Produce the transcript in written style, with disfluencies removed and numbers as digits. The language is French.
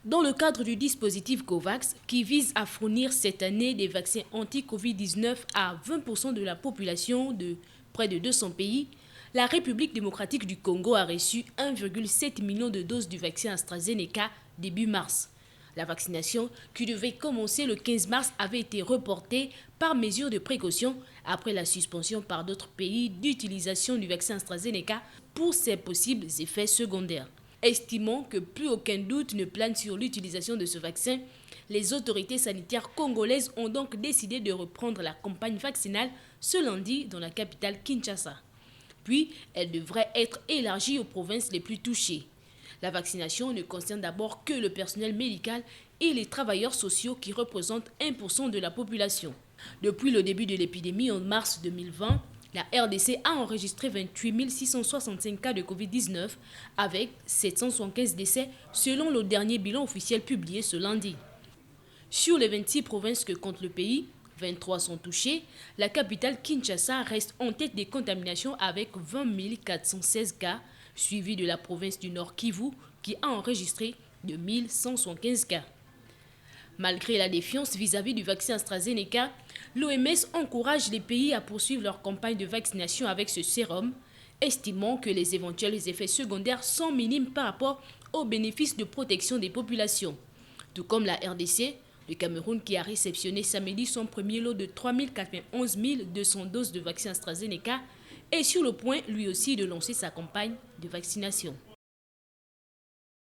Dans le cadre du dispositif COVAX, qui vise à fournir cette année des vaccins anti-Covid-19 à 20% de la population de près de 200 pays, la République démocratique du Congo a reçu 1,7 million de doses du vaccin AstraZeneca début mars. La vaccination, qui devait commencer le 15 mars, avait été reportée par mesure de précaution après la suspension par d'autres pays d'utilisation du vaccin AstraZeneca pour ses possibles effets secondaires. Estimant que plus aucun doute ne plane sur l'utilisation de ce vaccin, les autorités sanitaires congolaises ont donc décidé de reprendre la campagne vaccinale ce lundi dans la capitale Kinshasa. Puis, elle devrait être élargie aux provinces les plus touchées. La vaccination ne concerne d'abord que le personnel médical et les travailleurs sociaux qui représentent 1% de la population. Depuis le début de l'épidémie en mars 2020, la RDC a enregistré 28 665 cas de Covid-19 avec 775 décès selon le dernier bilan officiel publié ce lundi. Sur les 26 provinces que compte le pays, 23 sont touchées. La capitale Kinshasa reste en tête des contaminations avec 20 416 cas, suivi de la province du Nord Kivu qui a enregistré 2175 cas. Malgré la défiance vis-à-vis du vaccin AstraZeneca, l'OMS encourage les pays à poursuivre leur campagne de vaccination avec ce sérum, estimant que les éventuels effets secondaires sont minimes par rapport aux bénéfices de protection des populations. Tout comme la RDC, le Cameroun qui a réceptionné samedi son premier lot de 391 200 doses de vaccin AstraZeneca est sur le point lui aussi de lancer sa campagne de vaccination.